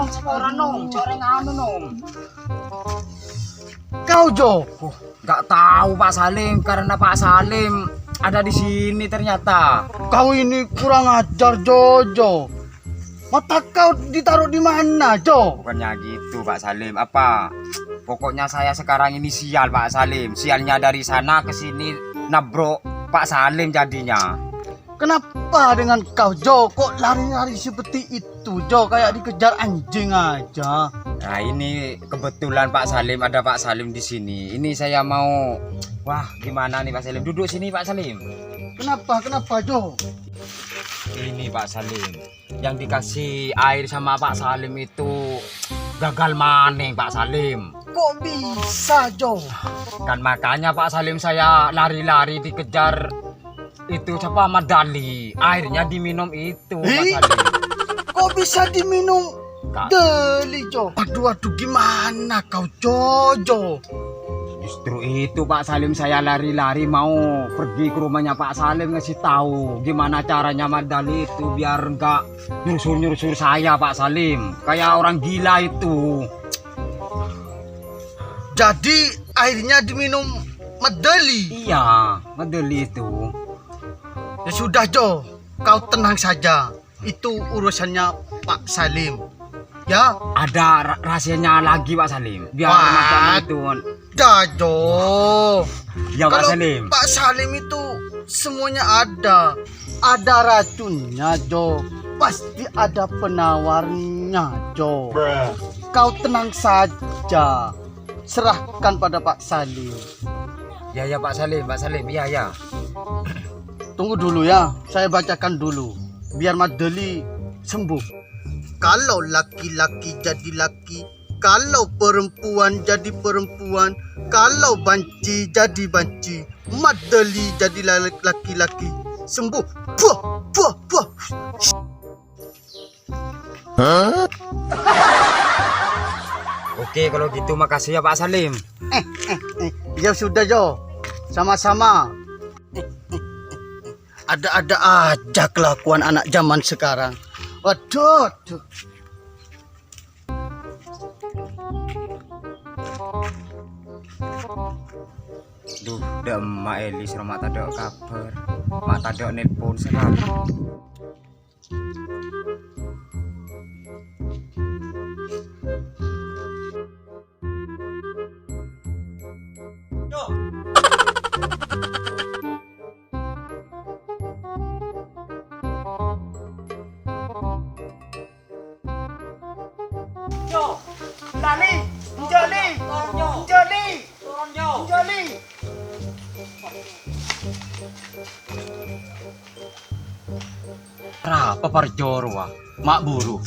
Seporan nong, coreng anu nong. Kau Jo? Nggak tahu Pak Salim, karena Pak Salim ada di sini ternyata. Kau ini kurang ajar Jojo. Mata kau ditaruh di mana Jo? Bukannya gitu Pak Salim, apa? Pokoknya saya sekarang ini sial Pak Salim. Sialnya dari sana ke sini nabrok Pak Salim jadinya. Kenapa dengan kau Jo? Kok lari-lari seperti itu Jo? Kayak dikejar anjing aja. Nah ini kebetulan Pak Salim, ada Pak Salim di sini. Ini saya mau, wah gimana nih Pak Salim? Duduk sini Pak Salim. Kenapa Jo? Ini Pak Salim, yang dikasih air sama Pak Salim itu gagal maning Pak Salim. Kok bisa Jo? Kan makanya Pak Salim saya lari-lari dikejar itu siapa medali. Airnya diminum itu Pak Salim. Kok bisa diminum deli Jo? Aduh gimana kau Jojo? Justru itu Pak Salim saya lari-lari mau pergi ke rumahnya Pak Salim ngasih tahu gimana caranya medali itu biar enggak nyursur saya Pak Salim. Kayak orang gila itu. Jadi airnya diminum medali? Iya, medali itu. Ya sudah Jo, kau tenang saja. Itu urusannya Pak Salim. Ya, Ada rahasianya lagi Pak Salim. Biar macam itu. dah Jo. Ya Pak Kalau Salim. Pak Salim itu semuanya ada. Ada racunnya Jo. Pasti ada penawarnya Jo. Kau tenang saja. Serahkan pada Pak Salim. Ya Pak Salim, Pak Salim. Ya. Tunggu dulu ya, saya bacakan dulu biar Madeli sembuh. Kalau laki-laki jadi laki, kalau perempuan jadi perempuan, kalau banci jadi banci, Madeli jadi laki-laki sembuh. Puh, puh, puh. Oke kalau gitu makasih ya Pak Salim. Ya sudah Jo, sama-sama. Ada-ada aja kelakuan anak zaman sekarang. Waduh. Duh, udah Emak Elis rumah tak ada kabar. Mak tak ada nelpon selalu. Lali, Joli, Joli. Apa parjoro wah? Mak buru.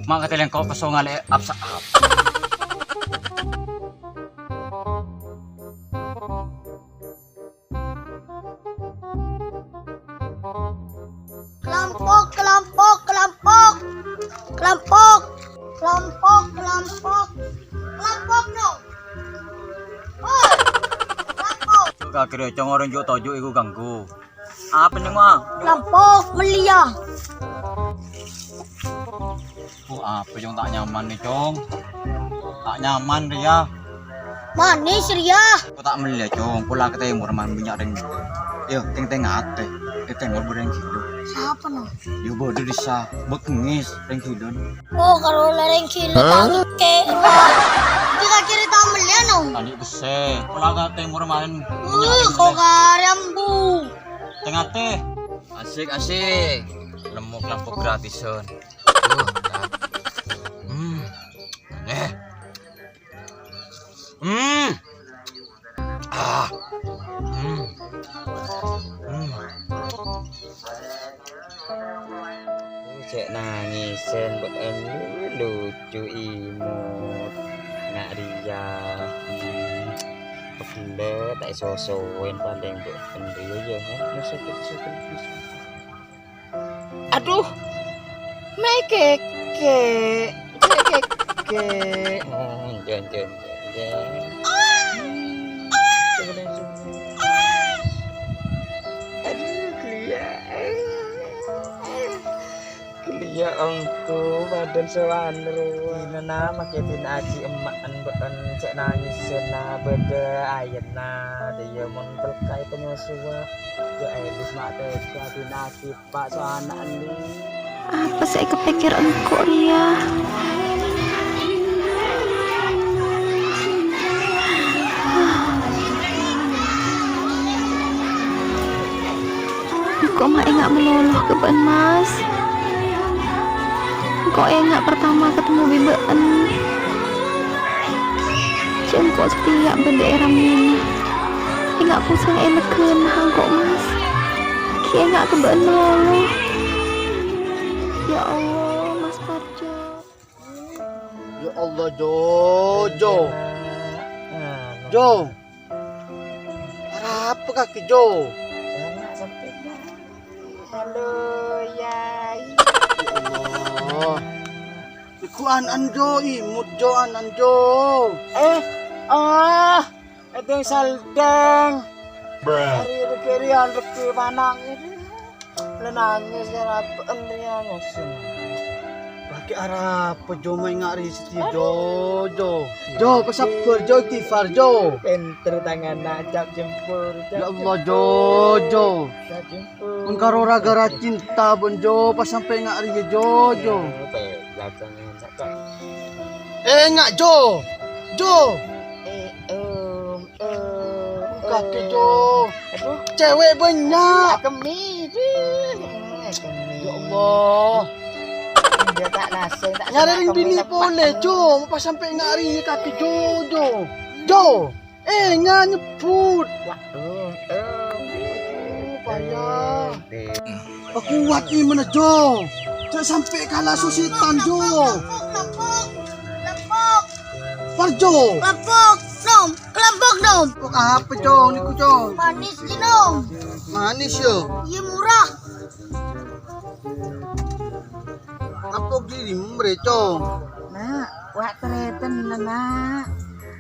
Mak kateleng kau kesongal apsa-ap. Kelompok no. Oh, kelompok. Kakek cong orang jo tojo iku ganggu. Apa nih mah? Kelompok melia. Apa yang tak nyaman nih cong? Tak nyaman Ria. Manis Ria. Aku tak melihat cong. Pulang ke timur man minyak ring. Yo, ting ate. Tengok bereng kilo. Siapa no? Yo bodoh disa. Bekengis ring kilo. Oh, kalau lereng kilo tangkap ke Ria. Kita kiri tamelia no. Tadi bese. Pulang ke timur main Kau karyambu. tengah teh. Asik. Nemu kelompok gratisan. Cek nangisin buat ini lucu imut nak Ria. Pekele tak sosoin paling buat pendiri ya. Aduh. Kelia engku badan sewanru nana maketin aji emak an cek nangis sena beda ayana dia mon berkai penyusua ya elis mate jadi nasib pak soana ni Apa saya kepikiran engkau Ria? Engkau mah enggak meloloh ke ban mas. Engkau enggak pertama ketemu bibaan. Engkau setia benda ini. Enggak pusing eleken engkau mas. Ki enggak ke ban meloloh. Ya Allah, Mas Parjo. Ya Allah, Jo. Apa kaki Jo? halo yai Ya Allah. Ikuan anjo, imut Jo anan Jo. itu yang saldeng hari kiri reki panang itu lenangis ya apa dia ngosin Pakai arah apa Jo main ngari seti Jo. Jo pesapur Jo tifar Jo. pinter tangan ajak jempur Ya Allah Jo. ajak jempur Engkau gara cinta bon Jo pas sampai ngari Jo. Enggak Jo. Kaki Jo. aduh Cewek banyak. kemi Ya Allah. dia tak nasi tak Nyari bini boleh Jo. Pas sampai ngari kaki Jo. Nggak nyebut. Payah. Aku kuat ni mana Jo. Jangan sampai kalah susitan Jo. Lempok. Parjo. Lempok nom. Kok apa Jo? Niku Jo. Manis di nom. Manis ya. Iya murah. Apa diri Jo? nak wak treten nak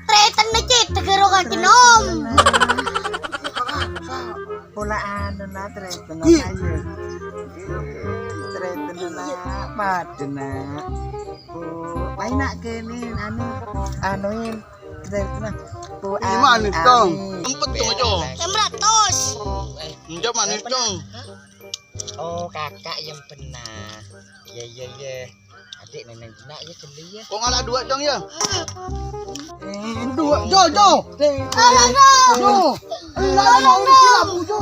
Tretan na cit, tegero kaki nom. pola anu na treten Ih. ayo treten na padu na pai nak kene anuin treten na Ini manis dong. Empet tuh Jo. Yang beratus. Enggak manis dong. oh kakak yang benar ya adik nenek nak ya beli ya Kok ngalah dua dong ya? Dua Jo. Alang nom. Jo. Lah Jo.